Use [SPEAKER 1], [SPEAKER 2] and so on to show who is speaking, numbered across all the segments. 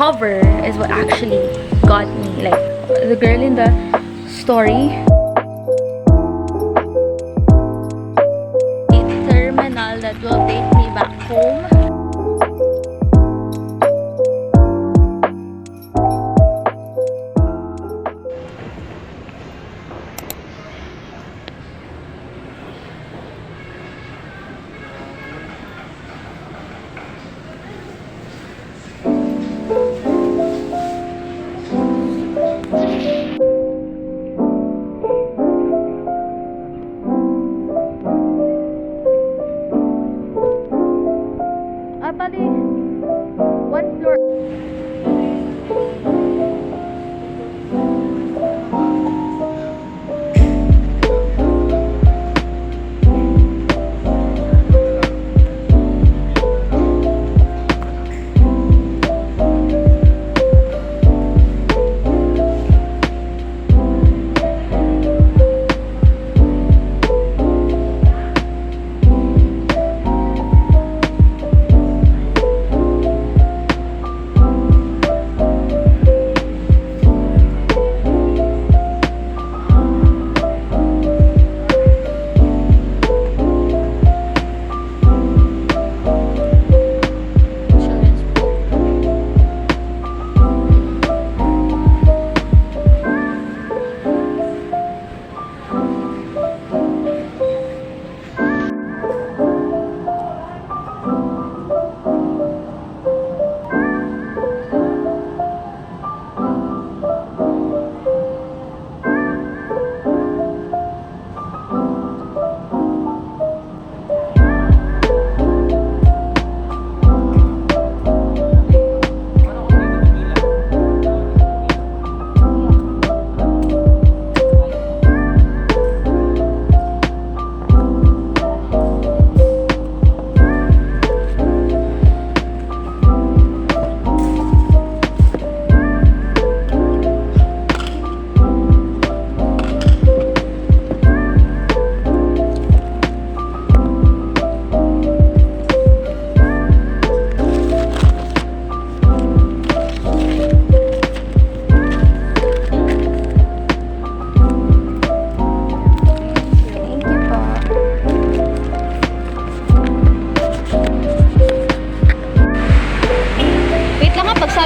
[SPEAKER 1] cover is what actually got me. Like, the girl in the story. A terminal that will take me back home. Bali, one floor.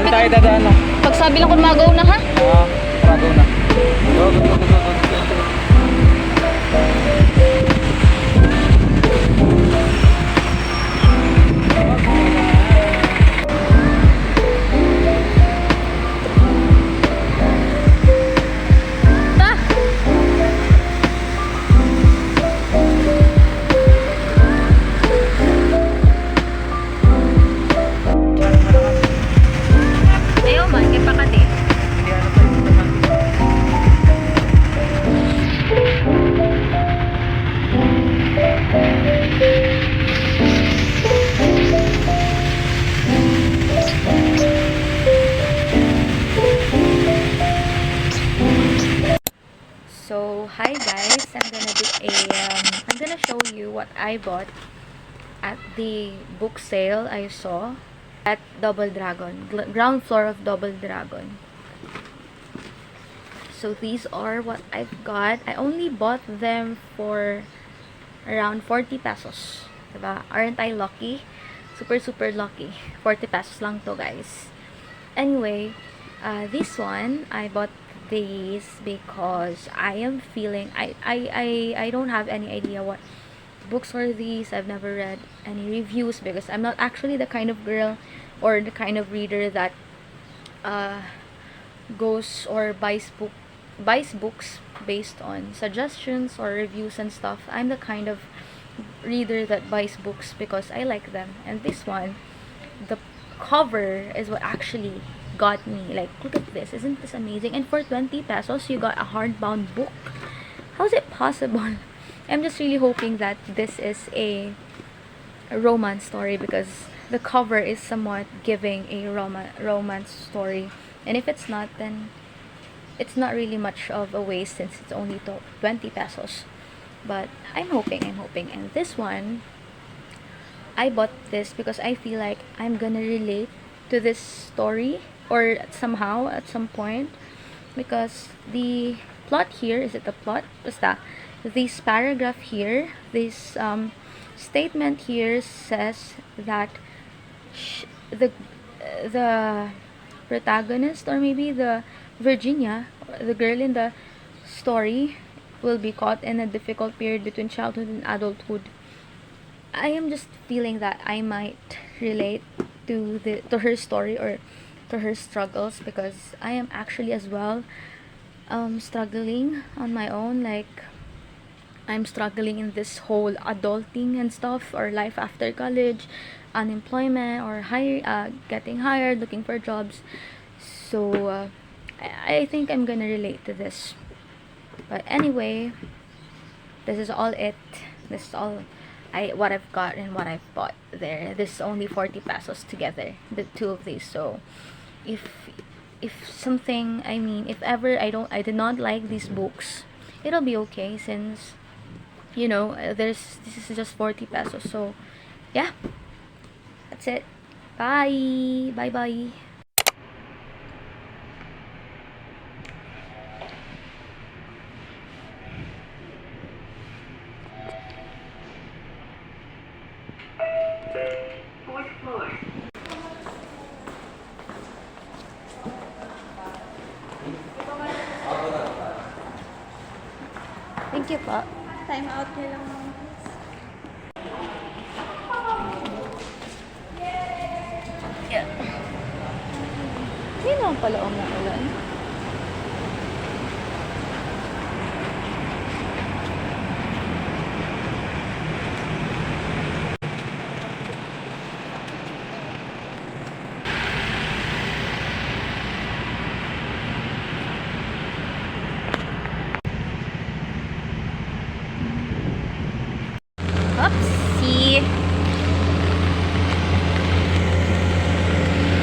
[SPEAKER 2] Tayo dadaan na.
[SPEAKER 1] Pagsabi lang kung magaw na, ha?
[SPEAKER 2] Magaw na. Go.
[SPEAKER 1] So, hi guys, I'm gonna show you what I bought at the book sale I saw at Double Dragon, ground floor of Double Dragon. So these are what I've got. I only bought them for around 40 pesos. Diba? Aren't I lucky? Super lucky. 40 pesos lang to, guys. Anyway, this one, I bought these because I am feeling, I don't have any idea what books are these. I've never read any reviews because I'm not actually the kind of girl or the kind of reader that goes or buys books based on suggestions or reviews and stuff. I'm the kind of reader that buys books because I like them. And this one, the cover is what actually got me. Like, look at this, isn't this amazing? And for 20 pesos you got a hardbound book. How is it possible? I'm just really hoping that this is a romance story because the cover is somewhat giving a romance story, and if it's not, then it's not really much of a waste since it's only 20 pesos. But I'm hoping. And this one, I bought this because I feel like I'm gonna relate to this story or somehow at some point, because the plot here, is it the plot? Basta, this paragraph here, this statement here says that the protagonist, or maybe the Virginia, the girl in the story, will be caught in a difficult period between childhood and adulthood. I am just feeling that I might relate to her story, or to her struggles, because I am actually as well struggling on my own. Like, I'm struggling in this whole adulting and stuff, or life after college, unemployment, or getting hired, looking for jobs. So I think I'm gonna relate to this. But anyway, this is all it. This is all what I've got and what I've bought there. This is only 40 pesos together, the two of these. So if something, I mean, if ever I did not like these books, it'll be okay, since this is just 40 pesos. So yeah, that's it. Bye bye bye.
[SPEAKER 3] Fourth floor.
[SPEAKER 1] Thank you po.
[SPEAKER 3] Time out nyo lang.
[SPEAKER 1] Yeah. Hindi naman pala umuulan. Oopsie.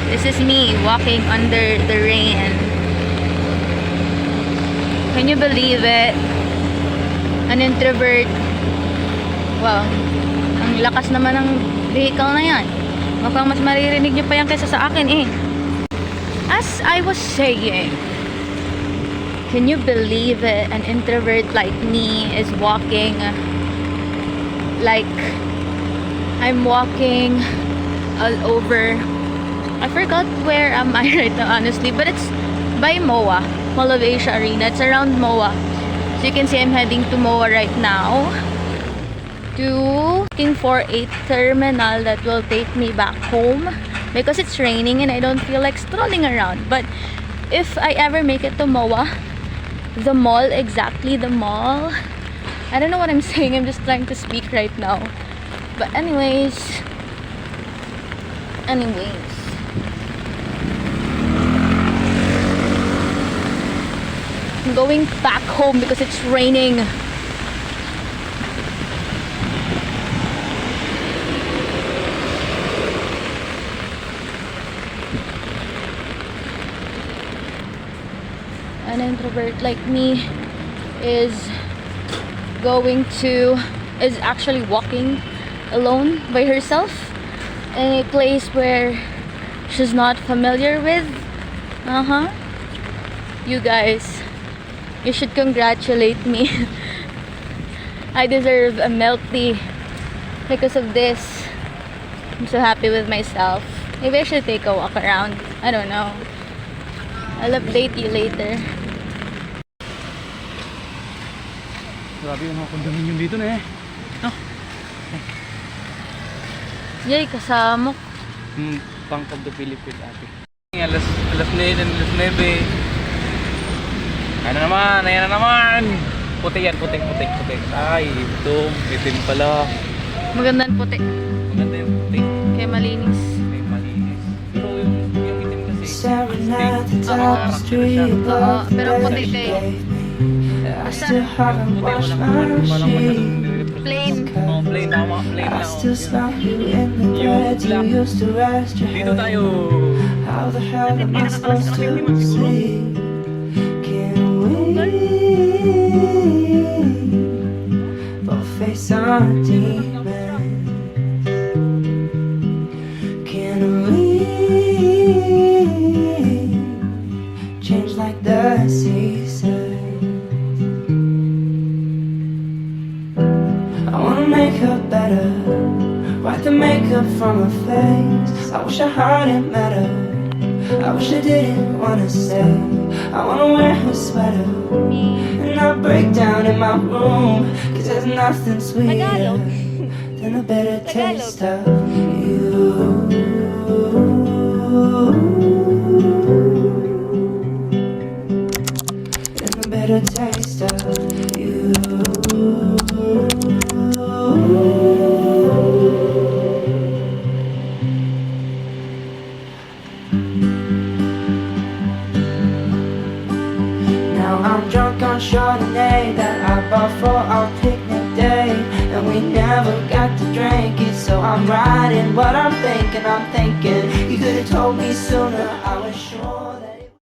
[SPEAKER 1] This is me walking under the rain. Can you believe it? An introvert. Wow. Ang lakas naman ng vehicle na yan. Mukhang mas maririnig nyo pa yan kaysa sa akin eh. As I was saying, can you believe it? An introvert like me is walking like I'm walking all over. I forgot where am I right now, honestly, but it's by MOA, Mall of Asia Arena. It's around MOA. So you can see I'm heading to MOA right now, looking for a terminal that will take me back home, because it's raining and I don't feel like strolling around. But if I ever make it to MOA, the mall, exactly the mall, I don't know what I'm saying, I'm just trying to speak right now. But anyways, I'm going back home because it's raining. An introvert like me is actually walking alone by herself in a place where she's not familiar with. You guys, you should congratulate me. I deserve a milk tea because of this. I'm so happy with myself. Maybe I should take a walk around. I don't know. I'll update you later.
[SPEAKER 2] Grabe yung mga condominium dito na eh. No?
[SPEAKER 1] Yay, kasama.
[SPEAKER 2] Bank of the Philippines ate. Alas 9, alas 9. Ayan na naman. Puti yan, puti. Ay, itim pala.
[SPEAKER 1] Maganda ang puti.
[SPEAKER 2] Maganda yung puti.
[SPEAKER 1] Kaya malinis.
[SPEAKER 2] Pero yung itim kasi.
[SPEAKER 1] Oo, pero puti kay. Basta plain.
[SPEAKER 2] Oh, plain tama, plain lang. Yung black. Dito tayo.
[SPEAKER 4] How the hell am I supposed to see? Can we both face our demons? Can we makeup from her face. I wish I hadn't met her. I wish I didn't wanna stay. I wanna wear her sweater and I break down in my room, 'cause there's nothing sweeter
[SPEAKER 1] Tagalog.
[SPEAKER 4] than a better
[SPEAKER 1] Tagalog.
[SPEAKER 4] taste of you. Than a better taste of you. Now I'm drunk on Chardonnay that I bought for our picnic day, and we never got to drink it, so I'm writing what I'm thinking. You could have told me sooner, I was sure that